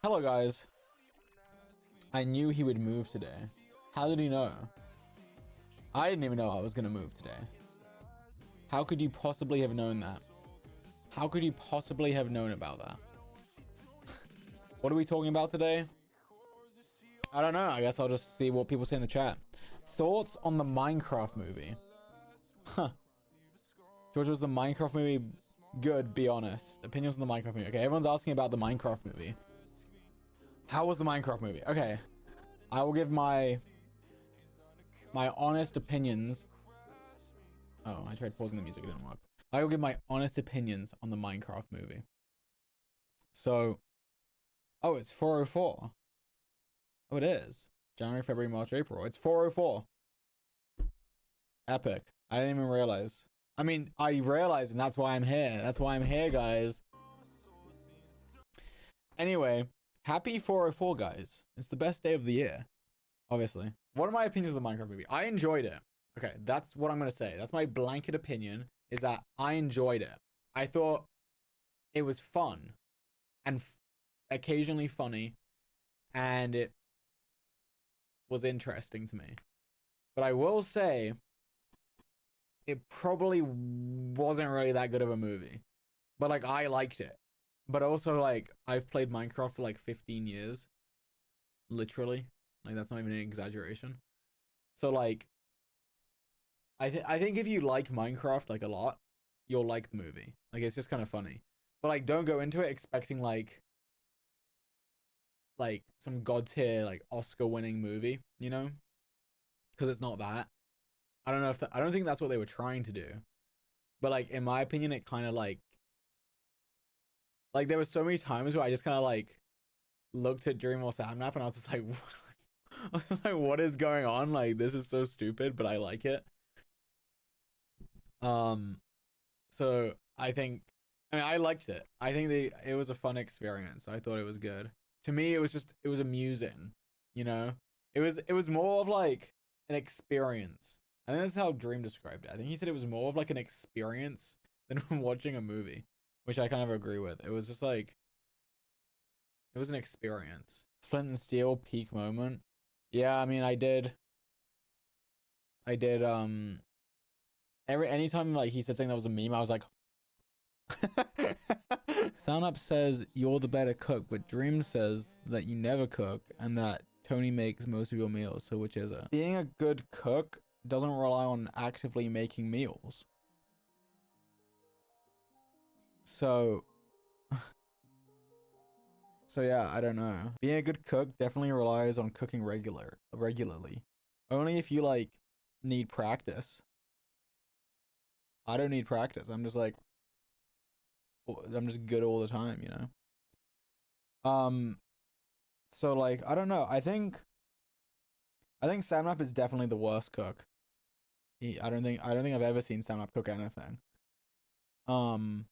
Hello guys. I knew he would move today. How did he know? I didn't even know I was gonna move today. How could you possibly have known that? How could you possibly have known about that? What are we talking about today? I don't know. I guess I'll just see what people say in the chat. Thoughts on the Minecraft movie? Huh. George, was the Minecraft movie good? Be honest. Opinions on the Minecraft movie. Okay, everyone's asking about the Minecraft movie. How was the Minecraft movie? Okay. I will give my honest opinions. Oh, I tried pausing the music, it didn't work. I will give my honest opinions on the Minecraft movie. So, oh, it's 404. Oh, it is. January, February, March, April. It's 404. Epic. I didn't even realize. I mean, I realized, and that's why I'm here. That's why I'm here, guys. Anyway, happy 404, guys. It's the best day of the year, obviously. What are my opinions of the Minecraft movie? I enjoyed it. Okay, that's what I'm going to say. That's my blanket opinion, is that I enjoyed it. I thought it was fun and occasionally funny, and it was interesting to me. But I will say, it probably wasn't really that good of a movie. But, like, I liked it. But also, like, I've played Minecraft for, like, 15 years. Literally. Like, that's not even an exaggeration. So, like, I think if you like Minecraft, like, a lot, you'll like the movie. Like, it's just kind of funny. But, like, don't go into it expecting, like some god tier, like, Oscar-winning movie, you know? Because it's not that. I don't know if I don't think that's what they were trying to do. But, like, in my opinion, it kind of, like, there were so many times where I just kind of, like, looked at Dream or Sapnap and I was just like, I was like, what is going on? Like, this is so stupid, but I like it. So I think, I mean, I liked it. I think it was a fun experience. I thought it was good. To me, it was amusing, you know? It was more of like an experience. I think that's how Dream described it. I think he said it was more of like an experience than watching a movie, which I kind of agree with. It was just like, it was an experience. Flint and Steel peak moment. Yeah, I mean, I did, anytime like he said something that was a meme, I was like, Sound says you're the better cook, but Dream says that you never cook and that Tony makes most of your meals. So which is it? Being a good cook doesn't rely on actively making meals. So yeah, I don't know. Being a good cook definitely relies on cooking regularly. Only if you like need practice. I don't need practice. I'm just good all the time, you know? So like, I don't know. I think Samnap is definitely the worst cook. I don't think I've ever seen Samnap cook anything. So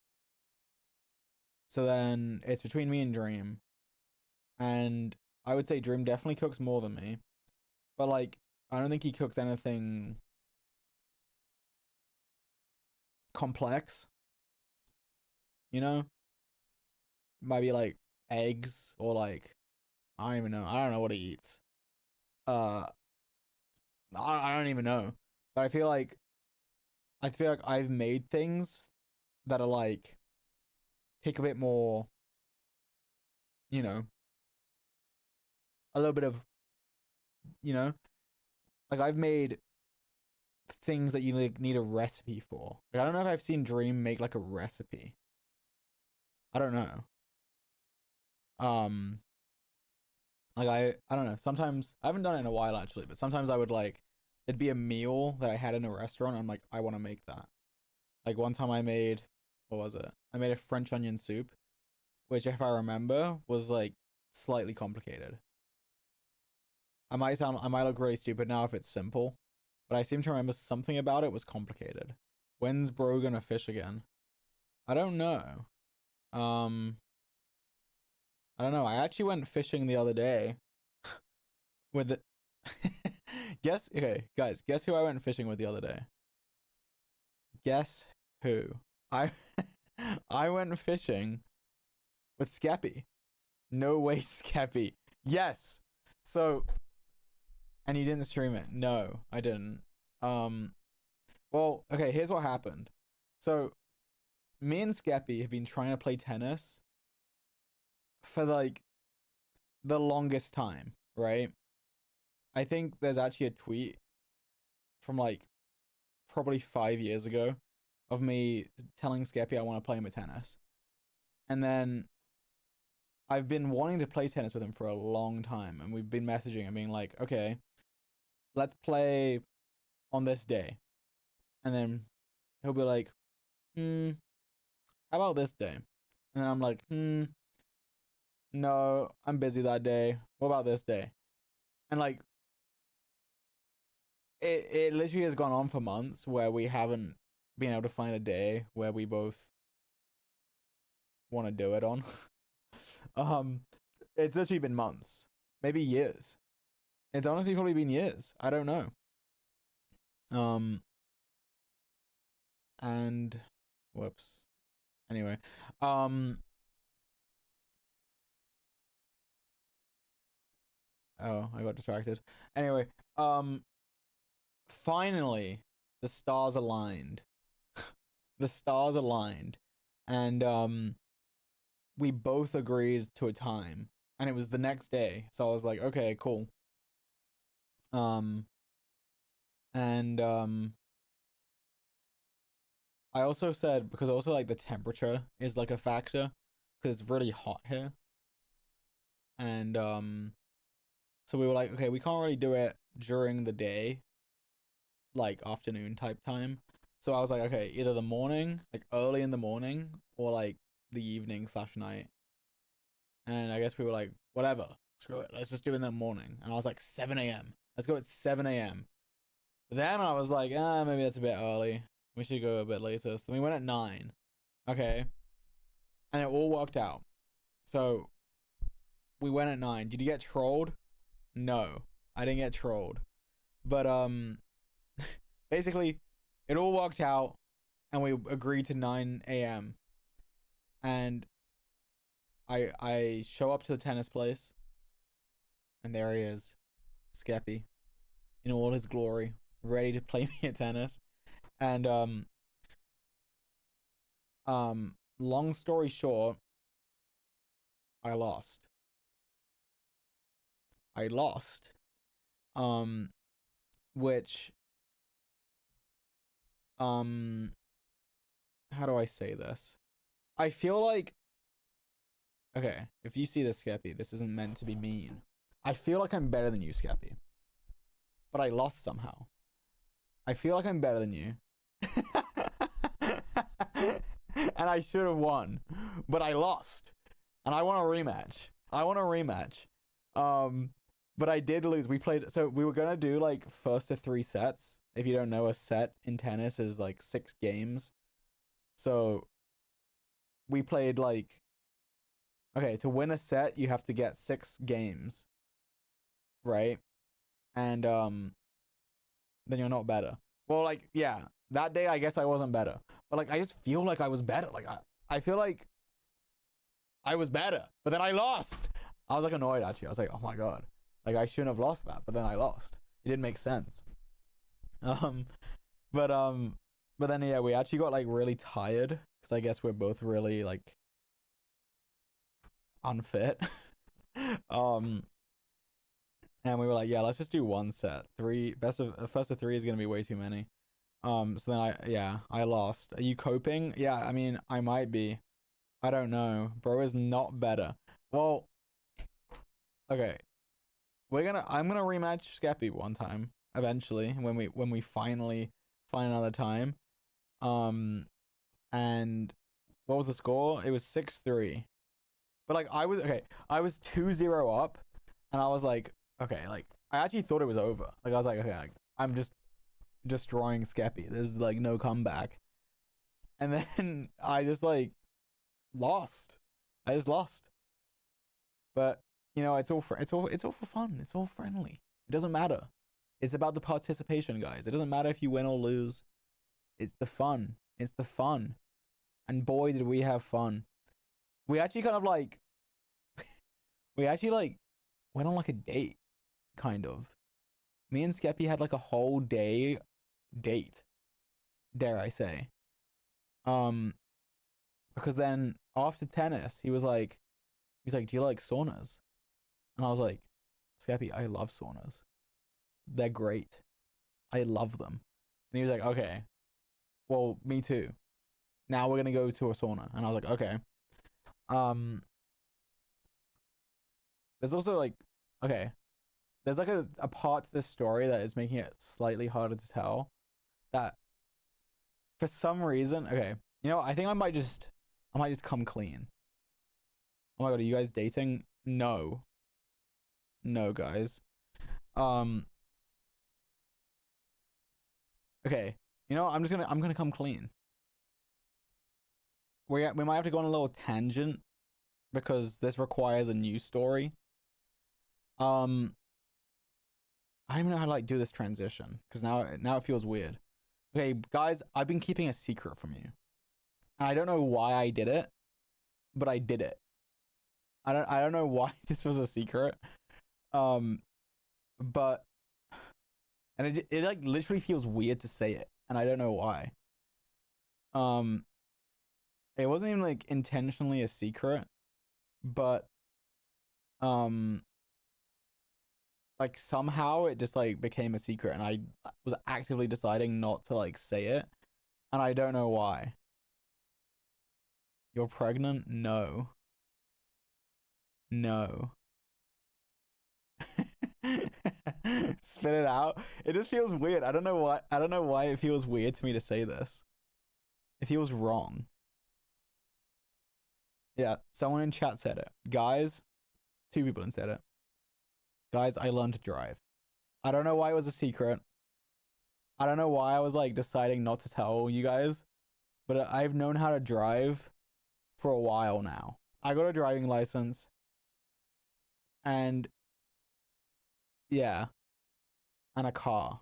then it's between me and Dream. And I would say Dream definitely cooks more than me. But like, I don't think he cooks anything complex. You know? Might be like eggs or like, I don't even know. I don't know what he eats. Uh I don't even know. But I feel like I've made things that are like take a bit more, you know, a little bit of, you know, like I've made things that you like need a recipe for. Like, I don't know if I've seen Dream make like a recipe. I don't know. Um, like I don't know. Sometimes I haven't done it in a while actually, but sometimes I would like it'd be a meal that I had in a restaurant. And I'm like, I want to make that. Like one time I made, what was it? I made a French onion soup, which if I remember was like slightly complicated. I might look really stupid now if it's simple, but I seem to remember something about it was complicated. When's bro gonna fish again? I don't know. Um, I don't know. I actually went fishing the other day with the. Guess, okay, guys, guess who I went fishing with the other day? Guess who? I I went fishing with Skeppy. No way, Skeppy. Yes. So, and you didn't stream it? No, I didn't. Um, well, okay, here's what happened. So, me and Skeppy have been trying to play tennis for like the longest time, right? I think there's actually a tweet from like probably 5 years ago of me telling Skeppy I want to play him at tennis. And then I've been wanting to play tennis with him for a long time, and we've been messaging and being like, okay, let's play on this day. And then he'll be like, how about this day? And then I'm like, no, I'm busy that day. What about this day? And like, it literally has gone on for months where we haven't been able to find a day where we both want to do it on. um, it's literally been months, maybe years. It's honestly probably been years. I don't know. Um, and whoops. Anyway, um, oh, I got distracted. Anyway, finally, the stars aligned. The stars aligned, and we both agreed to a time, and it was the next day. So I was like, okay, cool. Um, and I also said because also like the temperature is like a factor because it's really hot here, and so we were like, okay, we can't really do it during the day, like afternoon type time. So I was like, okay, either the morning, like early in the morning, or like the evening slash night. And I guess we were like, whatever, screw it, let's just do it in the morning. And I was like, 7 a.m. Let's go at 7 a.m. But then I was like, maybe that's a bit early. We should go a bit later. So then we went at 9. Okay. And it all worked out. So we went at 9. Did you get trolled? No, I didn't get trolled. But basically, it all worked out, and we agreed to 9 a.m. And I show up to the tennis place, and there he is, Skeppy, in all his glory, ready to play me at tennis. And long story short, I lost. I lost. Um, which how do I say this? I feel like, okay, if you see this, Skeppy, this isn't meant to be mean. I feel like I'm better than you, Skeppy, but I lost somehow. I feel like I'm better than you. And I should have won, but I lost. And I want a rematch. I want a rematch. But I did lose. We played, so we were gonna do like first to 3 sets. If you don't know, a set in tennis is like 6 games. So we played like, okay, to win a set you have to get 6 games, right? And then you're not better. Well, like, yeah, that day I guess I wasn't better, but like I just feel like I was better. Like I feel like I was better, but then I lost. I was like annoyed actually. I was like, oh my god, like I shouldn't have lost that, but then I lost. It didn't make sense. Um, but but then yeah, we actually got like really tired because I guess we're both really like unfit. um, and we were like, yeah, let's just do one set. Three best of first of 3 is gonna be way too many. So then I lost. Are you coping? Yeah, I mean, I might be. I don't know. Bro is not better. Well, okay. I'm gonna rematch Skeppy one time eventually when we finally find another time. Um and what was the score? It was 6-3. But like I was 2-0 up, and I was like, okay, like I actually thought it was over. Like I was like, okay, like, I'm just destroying Skeppy. There's like no comeback. And then I just like lost. I just lost. But you know, it's all for fun. It's all friendly. It doesn't matter. It's about the participation, guys. It doesn't matter if you win or lose. It's the fun. It's the fun. And boy, did we have fun. We actually kind of like We actually like went on like a date, kind of. Me and Skeppy had like a whole day date, dare I say. Um, because then after tennis, he's like, "Do you like saunas?" And I was like, "Skeppy, I love saunas. They're great. I love them." And he was like, "Okay, well, me too. Now we're gonna go to a sauna." And I was like, "Okay." Um, there's also like, okay, there's like a part to this story that is making it slightly harder to tell. That for some reason, okay, you know, I think I might just come clean. Oh my god, are you guys dating? No, no, guys. Um, okay, you know, I'm gonna come clean. We might have to go on a little tangent because this requires a news story. Um, I don't even know how to like do this transition because now it feels weird. Okay, guys, I've been keeping a secret from you. I don't know why I did it, but I did it. I don't know why this was a secret. Um, but it like literally feels weird to say it, and I don't know why. Um, it wasn't even like intentionally a secret, but um, like somehow it just like became a secret, and I was actively deciding not to like say it, and I don't know why. You're pregnant? No. No. Spit it out. It just feels weird. I don't know why. I don't know why it feels weird to me to say this. It feels wrong. Yeah, someone in chat said it. Guys, two people in said it. Guys, I learned to drive. I don't know why it was a secret. I don't know why I was like deciding not to tell you guys, but I've known how to drive for a while now. I got a driving license and yeah, and a car.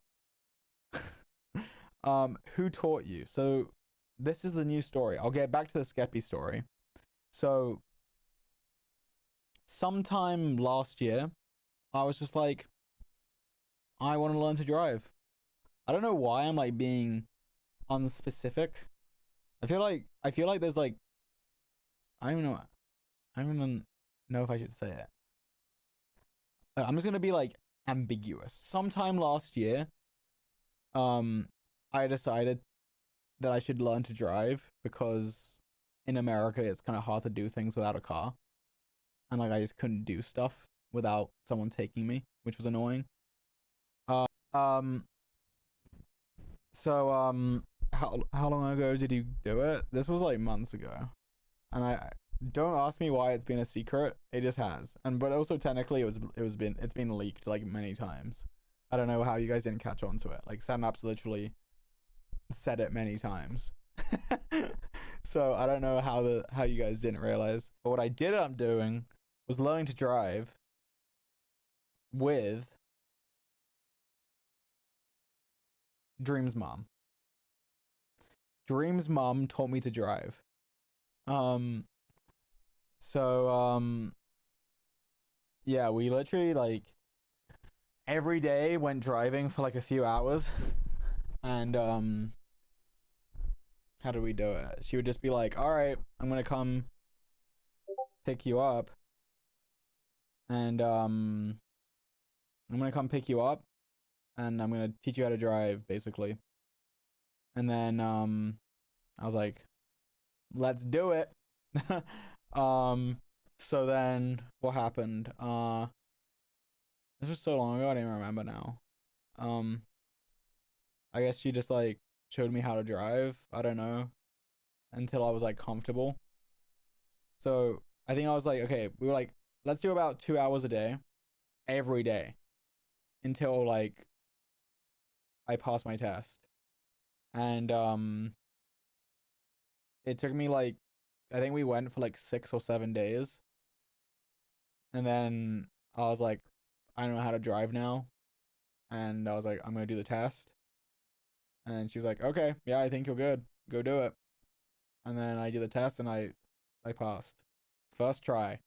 Who taught you? So this is the new story. I'll get back to the Skeppy story. So sometime last year, I was just like, I want to learn to drive. I don't know why I'm like being unspecific. I feel like there's like I don't even know I don't even know if I should say it. I'm just gonna be like ambiguous. Sometime last year, um, I decided that I should learn to drive because in America it's kind of hard to do things without a car, and like I just couldn't do stuff without someone taking me, which was annoying. Um, so how long ago did you do it? This was like months ago, and I don't ask me why it's been a secret. It just has, and but also technically it's been leaked like many times. I don't know how you guys didn't catch on to it. Like Sam Apps literally said it many times. So I don't know how you guys didn't realize. But what I did end up doing was learning to drive with Dream's mom. Dream's mom taught me to drive. Um so yeah, we literally like every day went driving for like a few hours and how do we do it? She would just be like, "All right, I'm going to come pick you up." And I'm going to come pick you up and I'm going to teach you how to drive basically. And then I was like, "Let's do it." um so then what happened? This was so long ago, I don't even remember now. Um I guess she just like showed me how to drive. I don't know, until I was like comfortable. So I think I was like, okay, we were like, let's do about 2 hours a day, every day, until like I passed my test. And it took me like, I think we went for like 6 or 7 days, and then I was like, I don't know how to drive now, and I was like, I'm gonna do the test. And she was like, okay, yeah, I think you're good. Go do it. And then I did the test and I passed. First try.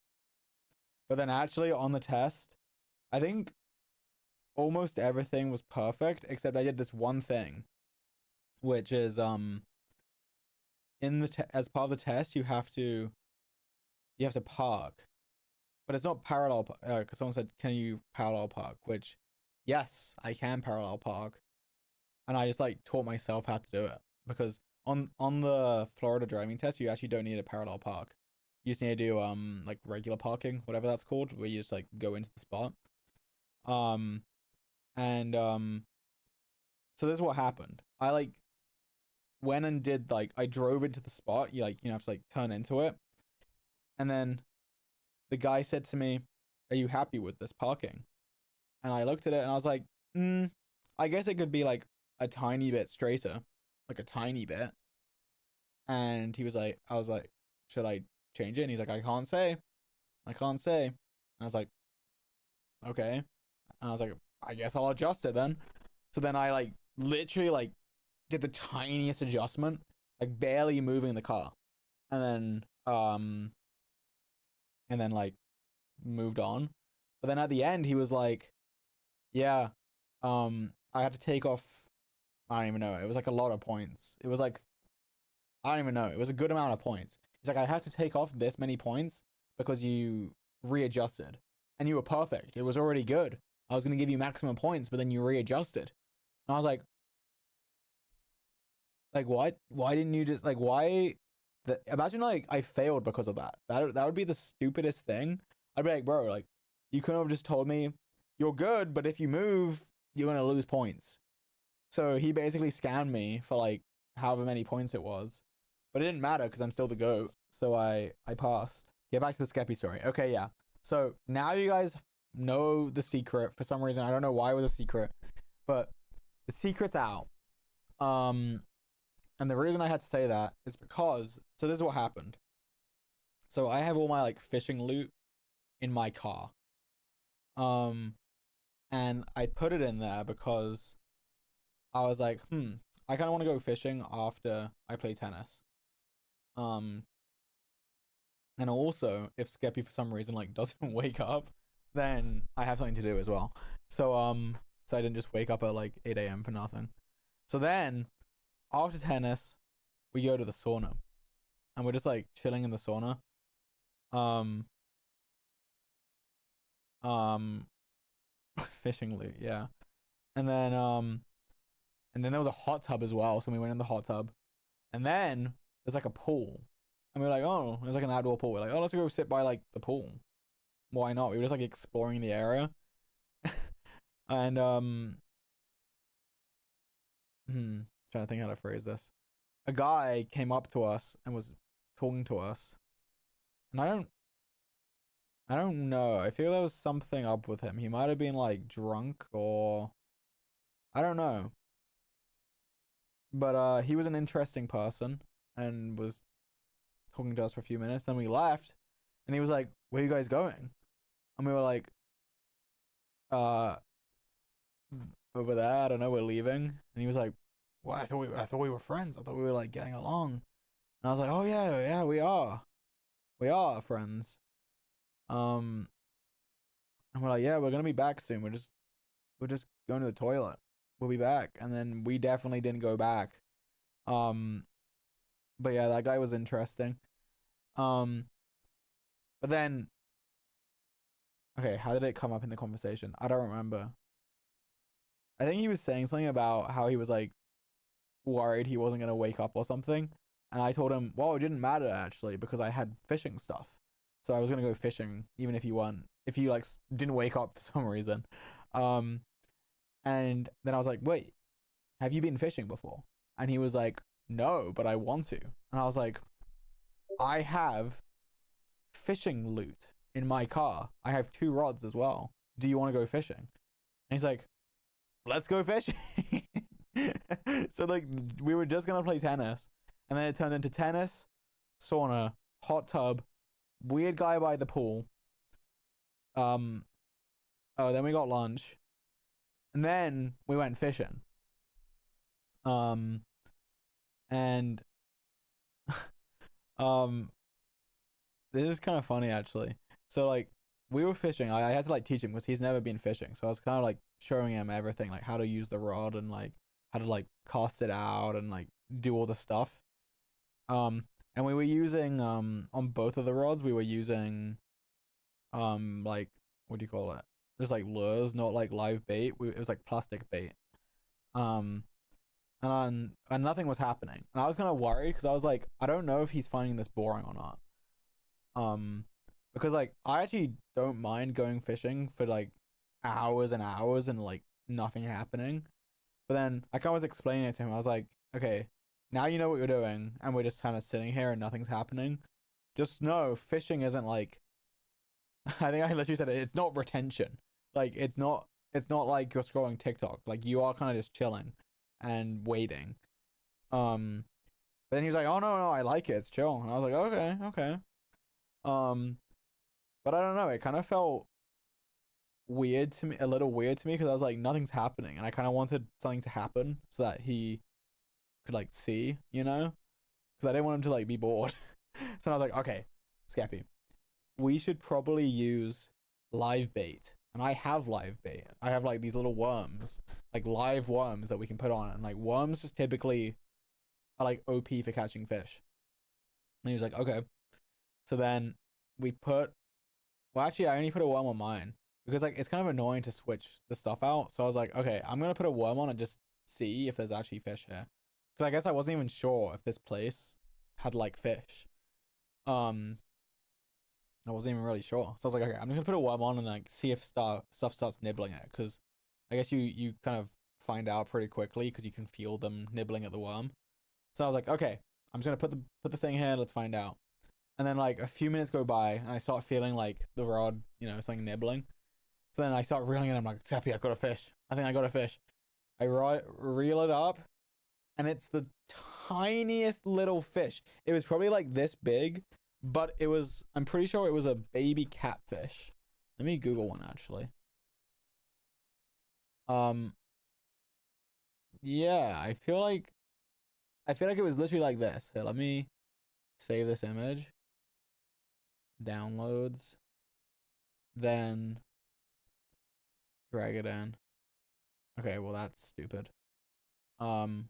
But then actually on the test, I think almost everything was perfect except I did this one thing, which is in the as part of the test you have to park, but it's not parallel. Because someone said, "Can you parallel park?" Which, yes, I can parallel park, and I just like taught myself how to do it because on the Florida driving test, you actually don't need a parallel park. You just need to do like regular parking, whatever that's called, where you just like go into the spot. Um and so this is what happened. I like went and did like I drove into the spot. You have to like turn into it, and then the guy said to me, "Are you happy with this parking?" And I looked at it and I was like, I guess it could be like a tiny bit straighter, like a tiny bit." And he was like, I was like, "Should I change it?" And he's like, I can't say." And I was like, "Okay." And I was like, "I guess I'll adjust it then." So then I like literally like did the tiniest adjustment, like barely moving the car, and then like moved on. But then at the end, he was like, "Yeah, I had to take off. I don't even know. It was like a lot of points. It was like I don't even know. It was a good amount of points. He's like, I had to take off this many points because you readjusted, and you were perfect. It was already good. I was gonna give you maximum points, but then you readjusted." And I was like what? Why didn't you just like why? Imagine like I failed because of that. That would be the stupidest thing. I'd be like, bro, like you couldn't have just told me you're good, but if you move, you're gonna lose points. So he basically scammed me for like however many points it was, but it didn't matter because I'm still the GOAT. So I passed. Get back to the Skeppy story. Okay, yeah. So now you guys know the secret for some reason. I don't know why it was a secret, but the secret's out. Um, and the reason I had to say that is because so this is what happened. So I have all my like fishing loot in my car. Um, and I put it in there because I was like, I kind of want to go fishing after I play tennis. Um, and also if Skeppy for some reason like doesn't wake up, then I have something to do as well. So I didn't just wake up at like 8 a.m. for nothing. So then after tennis, we go to the sauna, and we're just like chilling in the sauna. Um, um, fishing loot, yeah. And then there was a hot tub as well, so we went in the hot tub. And then there's like a pool. And we are like, oh, there's like an outdoor pool. We're like, oh, let's go sit by like the pool. Why not? We were just like exploring the area. And trying to think how to phrase this. A guy came up to us and was talking to us. And I don't know. I feel there was something up with him. He might have been like drunk or I don't know. But he was an interesting person and was talking to us for a few minutes. Then we left and he was like, "Where are you guys going?" And we were like, uh over there, I don't know, we're leaving. And he was like, "What? I thought we were friends. I thought we were like getting along." And I was like, "Oh yeah, yeah, we are. We are friends." Um and we're like, "Yeah, we're gonna be back soon. We're just going to the toilet. We'll be back." And then we definitely didn't go back. Um but yeah, that guy was interesting. Um but then okay, how did it come up in the conversation? I don't remember. I think he was saying something about how he was like worried he wasn't gonna wake up or something. And I told him, well, it didn't matter actually because I had fishing stuff, so I was gonna go fishing even if you weren't, if you like didn't wake up for some reason. Um, and then I was like, wait, have you been fishing before? And he was like, no, but I want to. And I was like, I have fishing loot in my car. I have two rods as well. Do you want to go fishing? And he's like, let's go fishing. So like we were just gonna play tennis, and then it turned into tennis, sauna, hot tub, weird guy by the pool. Um, oh, then we got lunch, and then we went fishing. Um, and um, this is kind of funny actually. So like we were fishing. I had to like teach him because he's never been fishing. So I was kind of like showing him everything, like how to use the rod and like how to like cast it out and like do all the stuff. Um, and we were using on both of the rods we were using like what do you call it? Just like lures, not like live bait. It was like plastic bait. Um, and nothing was happening. And I was kind of worried because I was like, I don't know if he's finding this boring or not. Because like I actually don't mind going fishing for like hours and hours and like nothing happening. But then I kind of was explaining it to him. I was like, okay, now you know what you're doing, and we're just kind of sitting here and nothing's happening. Just know fishing isn't like I think I literally said it, it's not retention. Like it's not like you're scrolling TikTok. Like you are kind of just chilling and waiting. Um but then he was like, "Oh no, I like it. It's chill." And I was like, "Okay, okay." Um but I don't know, it kind of felt weird to me, a little weird to me because I was like nothing's happening and I kind of wanted something to happen so that he could like see, you know? Because I didn't want him to like be bored. So I was like, "Okay, Skeppy, we should probably use live bait." And I have live bait. I have like these little worms, like live worms that we can put on. And like worms just typically are like OP for catching fish. And he was like, okay. So then we put, well, actually, I only put a worm on mine because like it's kind of annoying to switch the stuff out. So I was like, okay, I'm going to put a worm on and just see if there's actually fish here. Because I guess I wasn't even sure if this place had like fish. Um, I wasn't even really sure. So I was like, okay, I'm just gonna put a worm on and like see if stuff starts nibbling it, because I guess you kind of find out pretty quickly because you can feel them nibbling at the worm. So I was like, okay, I'm just gonna put the thing here. Let's find out. And then like a few minutes go by and I start feeling like the rod, something nibbling. So then I start reeling it. I'm like, Skeppy, I got a fish. I think I got a fish. I reel it up, and it's the tiniest little fish. It was probably like this big, but I'm pretty sure it was a baby catfish. Let me Google one actually. Um, yeah, I feel like it was literally like this. Here, let me save this image. Downloads, then drag it in. Okay, well that's stupid. Um,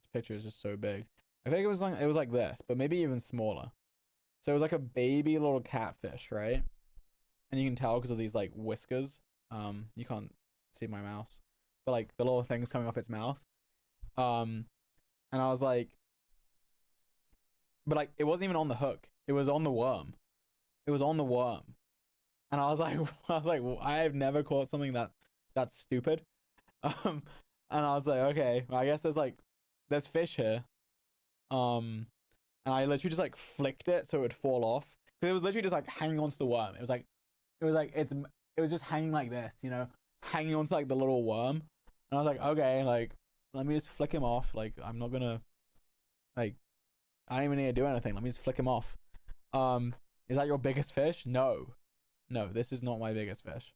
this picture is just so big. I think it was like this, but maybe even smaller. So it was like a baby little catfish, right? And you can tell because of these like whiskers. You can't see my mouse, but like the little things coming off its mouth. Um, and I was like, but like it wasn't even on the hook. It was on the worm. It was on the worm, and I was like, well, I have never caught something that's stupid. Um, and I was like, okay, well, I guess there's fish here. Um, and I literally just like flicked it so it would fall off because it was literally just like hanging onto the worm. It was just hanging like this, hanging onto like the little worm. And I was like, okay, like let me just flick him off. Like I'm not gonna like I don't even need to do anything. Let me just flick him off. Is that your biggest fish? No, no, this is not my biggest fish.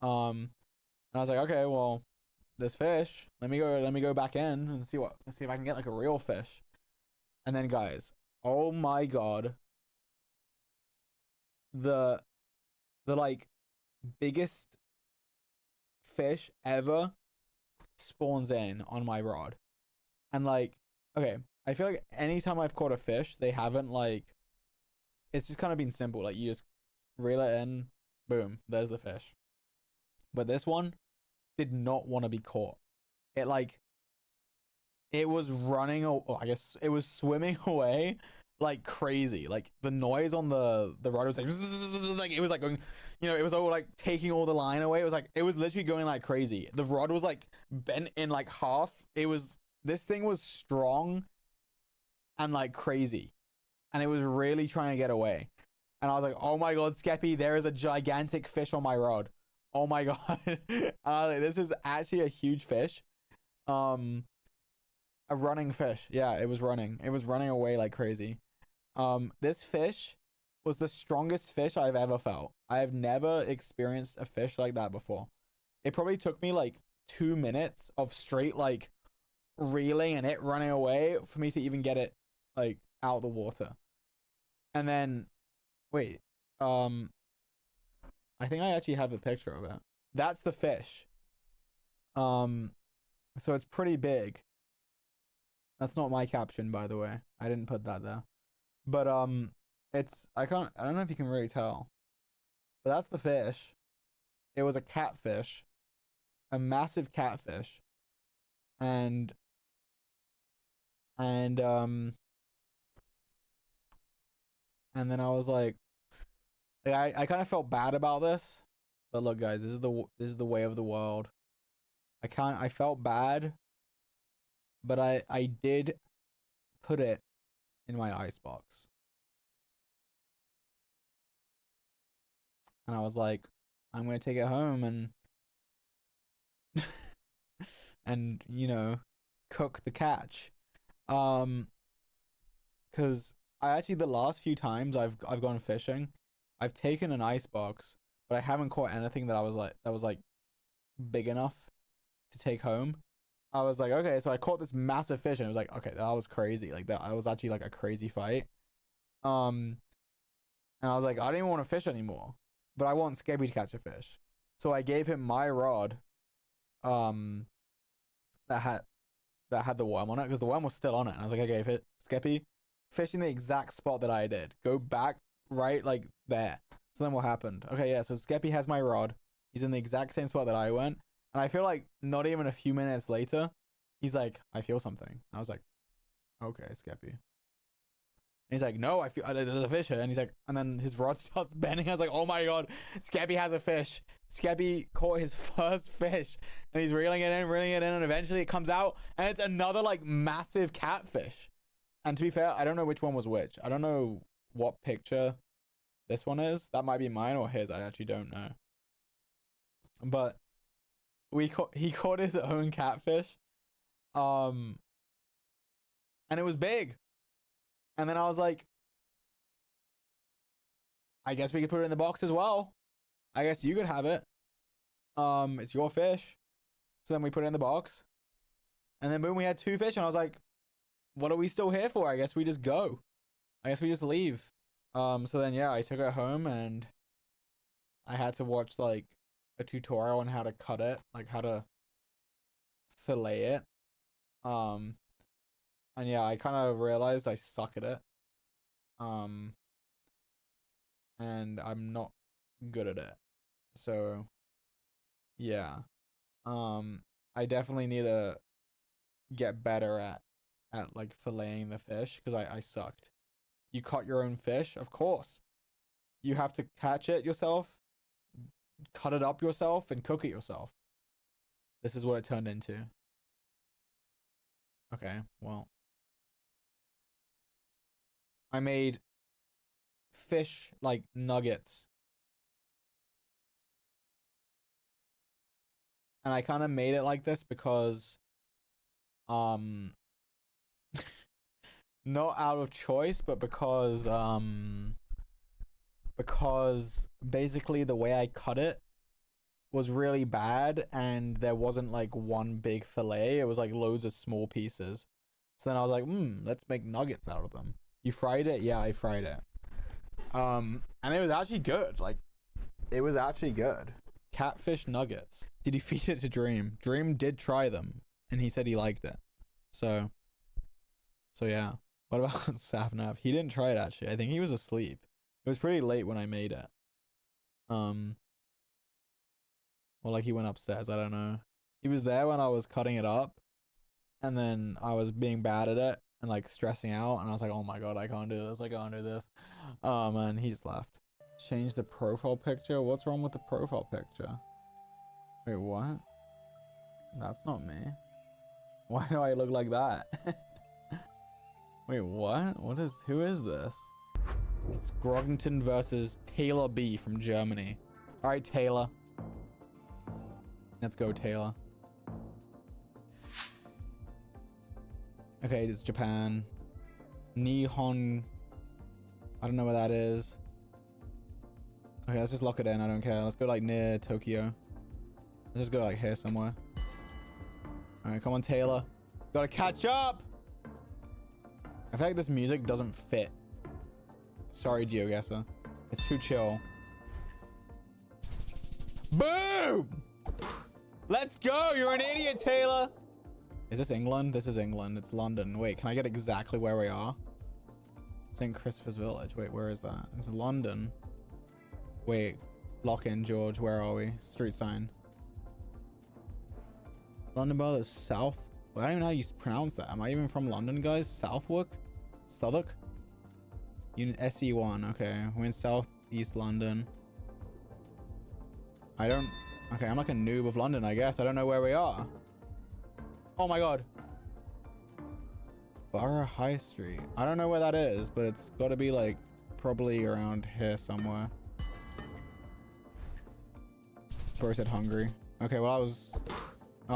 And I was like, okay, well, this fish. Let me go back in and see if I can get like a real fish. And then guys, oh my god, the like biggest fish ever spawns in on my rod. And like, okay, I feel like anytime I've caught a fish, they haven't like it's just kind of been simple. Like you just reel it in, boom, there's the fish. But this one did not want to be caught. It like it was running, I guess it was swimming away like crazy. Like the noise on the rod was like it was like going, it was all like taking all the line away. It was literally going like crazy. The rod was like bent in like half. This thing was strong and like crazy, and it was really trying to get away. And I was like, oh my god, Skeppy, there is a gigantic fish on my rod. Oh my god. And I was like, this is actually a huge fish. A running fish. Yeah, it was running. It was running away like crazy. This fish was the strongest fish I've ever felt. I have never experienced a fish like that before. It probably took me like 2 minutes of straight like reeling and it running away for me to even get it like out of the water. And then, wait, I think I actually have a picture of it. That's the fish. So it's pretty big. That's not my caption, by the way. I didn't put that there. But it's I don't know if you can really tell. But that's the fish. It was a catfish. A massive catfish. And and then I was like I kind of felt bad about this. But look, guys, this is the way of the world. I felt bad, but I did put it in my icebox. And I was like, I'm gonna take it home and you know, cook the catch. Because I actually the last few times I've gone fishing, I've taken an icebox, but I haven't caught anything that was like big enough to take home. I was like, okay, so I caught this massive fish, and it was like, okay, that was crazy. Like that was actually like a crazy fight. And I was like, I don't even want to fish anymore, but I want Skeppy to catch a fish. So I gave him my rod, that had the worm on it, because the worm was still on it. And I was like, I gave it Skeppy, fish in the exact spot that I did. Go back right like there. So then what happened? Okay, yeah. So Skeppy has my rod. He's in the exact same spot that I went. And I feel like not even a few minutes later, he's like, I feel something. And I was like, okay, Skeppy. And he's like, no, I feel there's a fish here. And he's like, and then his rod starts bending. I was like, oh my god, Skeppy has a fish. Skeppy caught his first fish, and he's reeling it in, and eventually it comes out, and it's another like massive catfish. And to be fair, I don't know which one was which. I don't know what picture this one is. That might be mine or his. I actually don't know. But he caught his own catfish, and it was big. And then I was like, I guess we could put it in the box as well. I guess you could have it. It's your fish. So then we put it in the box. And then boom, we had two fish. And I was like, what are we still here for? I guess we just go. I guess we just leave. So then, yeah, I took it home and I had to watch like a tutorial on how to cut it, like how to fillet it. And yeah, I kind of realized I suck at it. And I'm not good at it. So yeah. I definitely need to get better at like filleting the fish, because I sucked. You caught your own fish? Of course. You have to catch it yourself, cut it up yourself, and cook it yourself. This is what it turned into. Okay, well. I made fish like nuggets. And I kind of made it like this because not out of choice, but because basically the way I cut it was really bad, and there wasn't like one big fillet. It was like loads of small pieces. So then I was like, let's make nuggets out of them. You fried it? Yeah, I fried it. And it was actually good. Like, it was actually good. Catfish nuggets. Did you feed it to Dream? Dream did try them, and he said he liked it. So yeah. What about Safnav? He didn't try it, actually. I think he was asleep. It was pretty late when I made it. Well, like he went upstairs. I don't know. He was there when I was cutting it up, and then I was being bad at it and like stressing out, and I was like, oh my god, I can't do this. I can't do this. And he just left. Change the profile picture. What's wrong with the profile picture? Wait, what? That's not me. Why do I look like that? Wait, what? Who is this? It's Groggington versus Taylor B from Germany. All right, Taylor. Let's go, Taylor. Okay, it's Japan. Nihon. I don't know where that is. Okay, let's just lock it in. I don't care. Let's go like near Tokyo. Let's just go like here somewhere. All right, come on, Taylor. Gotta catch up. I feel like this music doesn't fit. Sorry, GeoGuessr. It's too chill. Boom! Let's go! You're an idiot, Taylor! Is this England? This is England. It's London. Wait, can I get exactly where we are? St. Christopher's Village. Wait, where is that? It's London. Wait. Lock in, George. Where are we? Street sign. London Borough is south. Well, I don't even know how you pronounce that. Am I even from London, guys? Southwark? Southwark? Unit SE1. Okay. We're in southeast London. I don't... Okay, I'm like a noob of London, I guess. I don't know where we are. Oh my god. Borough High Street. I don't know where that is, but it's got to be like probably around here somewhere. Bro said hungry. Okay, well I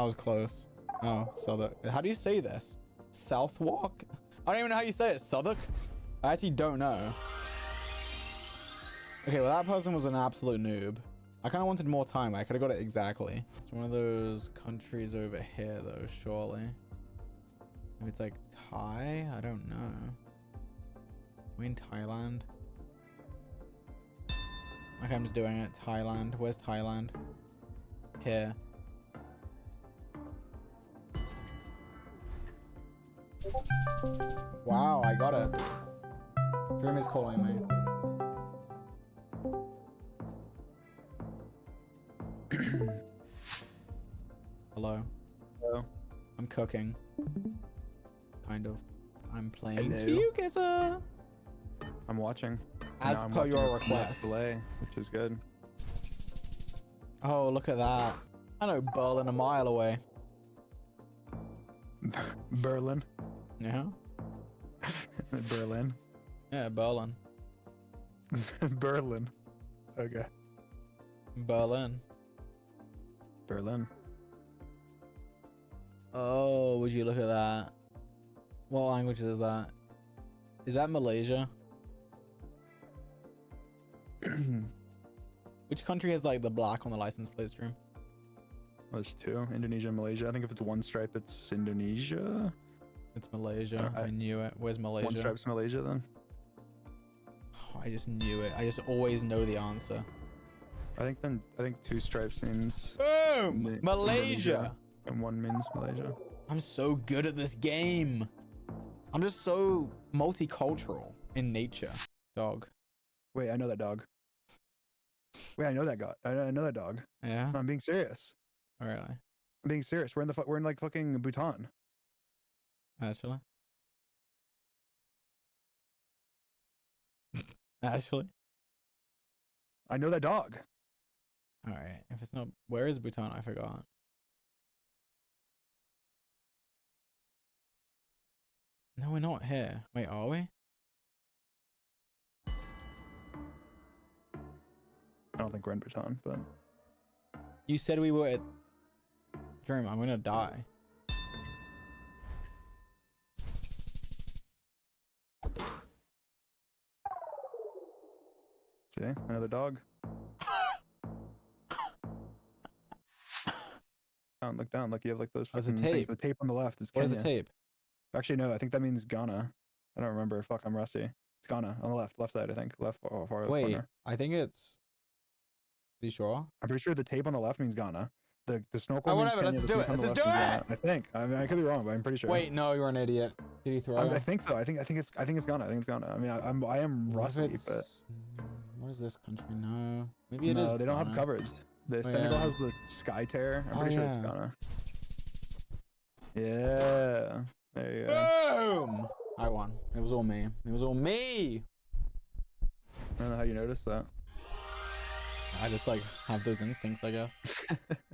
was close. Oh, Southwark. How do you say this? Southwark? I don't even know how you say it. Southwark? I actually don't know. Okay, well that person was an absolute noob. I kind of wanted more time. I could have got it exactly. It's one of those countries over here though, surely. Maybe it's like Thai? I don't know. We in Thailand? Okay, I'm just doing it. Thailand. Where's Thailand? Here. Wow, I got it. Dream is calling me. Hello. Hello. I'm cooking. Kind of. I'm playing Hello. Geoguesser. I'm watching. As per your request. Delay, which is good. Oh, look at that. I know Berlin a mile away. Berlin. Yeah? Berlin. Yeah, Berlin. Berlin. Okay. Berlin. Berlin. Oh, would you look at that? What language is that? Is that Malaysia? Which country has like the black on the license plate stream? There's two. Indonesia and Malaysia. I think if it's one stripe, it's Indonesia. It's Malaysia. I knew it. Where's Malaysia? One stripe's Malaysia then. Oh, I just knew it. I just always know the answer. I think two stripes means Boom! Malaysia! Indonesia, and one means Malaysia. I'm so good at this game. I'm just so multicultural in nature. Dog. Wait, I know that dog. Wait, I know that guy. I know that dog. Yeah? No, I'm being serious. Oh, really? I'm being serious. We're in like fucking Bhutan. Actually? Actually? I know that dog. Alright. If it's not... Where is Bhutan? I forgot. No, we're not here. Wait, are we? I don't think we're in Bhutan, but... You said we were at... Dream, I'm gonna die. See? Another dog. Look down. Look, you have like those Oh, the fucking things. tape. The tape on the left is What Kenya. is the tape? Actually, no, I think that means Ghana. I don't remember. Fuck, I'm rusty. It's Ghana on the left side, I think. Left far Wait, corner. I think it's... Are you sure? I'm pretty sure the tape on the left means Ghana. The snorkel Oh, means whatever, Kenya, let's the do tape it, on the let's left just do means it! Ghana. I think. I mean, I could be wrong, but I'm pretty sure. Wait, no, you're an idiot. Did you throw I it? think so. I think it's Ghana. I think it's Ghana. I mean, I am What if rusty, but it's- What is this country? No. Maybe it is. no, they don't have Ghana. coverage. The Oh, Senegal yeah. has the sky tear. I'm Oh, pretty sure yeah. it's Ghana. Yeah. There you go. Boom! I won. It was all me. It was all me! I don't know how you noticed that. I just like have those instincts, I guess. I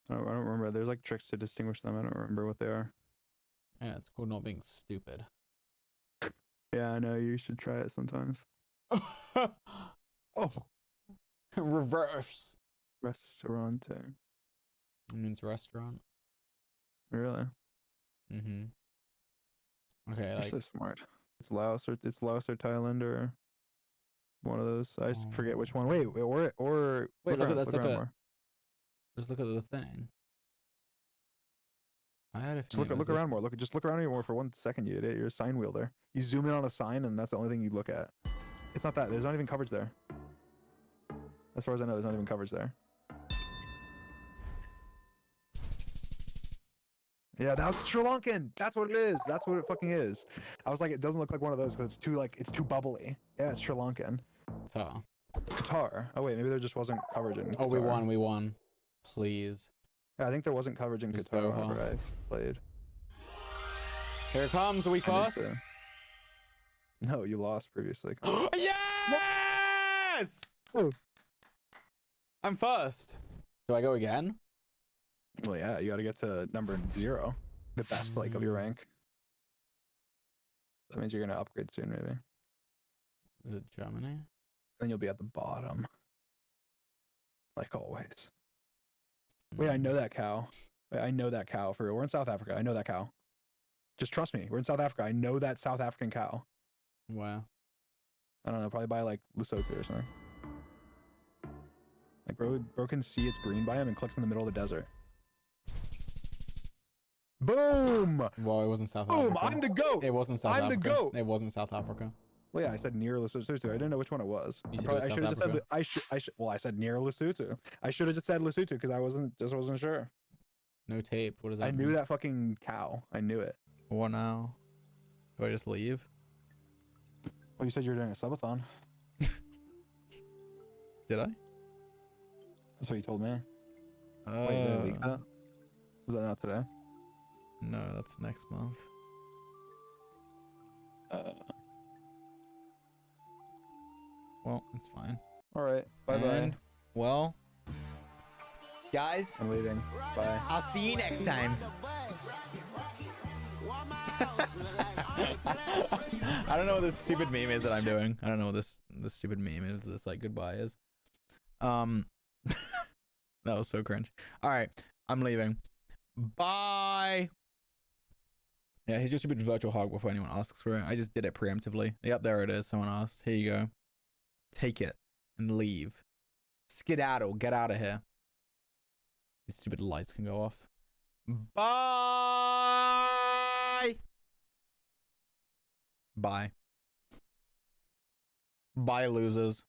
don't remember. There's like tricks to distinguish them. I don't remember what they are. Yeah, it's called not being stupid. Yeah, I know. You should try it sometimes. Oh, Reverse. restaurante. It means restaurant. Really? Mm-hmm. Okay, You're like so smart. It's Laos or Thailand or one of those. I just forget which one. Wait, or Wait, look at this, look around at- more. just look at the thing. I had a Just feeling it was look this around more. Just look around more for 1 second. You idiot. You're a sign wheel there. You zoom in on a sign, and that's the only thing you look at. It's not that. There's not even coverage there. As far as I know, there's not even coverage there. Yeah, that's Sri Lankan. That's what it is. That's what it fucking is. I was like, it doesn't look like one of those because it's too bubbly. Yeah, it's Sri Lankan. Qatar. Qatar. Oh wait, maybe there just wasn't coverage in Qatar. Oh, we won. Please. Yeah, I think there wasn't coverage in Just Qatar Doha. whenever I played. Here it comes. Are we first? No, you lost previously. Yes! Oh. I'm first. Do I go again? Well, yeah, you got to get to number 0, the best like of your rank. That means you're gonna upgrade soon, maybe. Is it Germany? Then you'll be at the bottom, like always. Wait, I know that cow. Wait, I know that cow for real. We're in South Africa. I know that cow. Just trust me. We're in South Africa. I know that South African cow. Wow. I don't know. Probably by like Lesotho or something. Like bro can see it's green by him and clicks in the middle of the desert. Boom! Well, it wasn't South Boom! Africa. I'm the GOAT! It wasn't South Africa. I'm the GOAT! It wasn't South Africa. Well, yeah, I said near Lesotho. I didn't know which one it was. You said Probably, it was I should have just said. Well, I said near Lesotho. I should have just said Lesotho because I wasn't sure. No tape. What does that I mean? knew that fucking cow. I knew it. What now? Do I just leave? Well, you said you were doing a subathon. Did I? That's what you told me. Wait, did I leak that? Was that not today? No, that's next month. Well, it's fine. All right. Bye bye. Well, guys, I'm leaving. Bye. I'll see you next time. I don't know what this stupid meme is that I'm doing. I don't know what this stupid meme is. This like goodbye is. That was so cringe. All right, I'm leaving. Bye. Yeah, here's your stupid virtual hug before anyone asks for it. I just did it preemptively. Yep, there it is. Someone asked. Here you go. Take it and leave. Skedaddle. Get out of here. These stupid lights can go off. Bye. Bye. Bye, losers.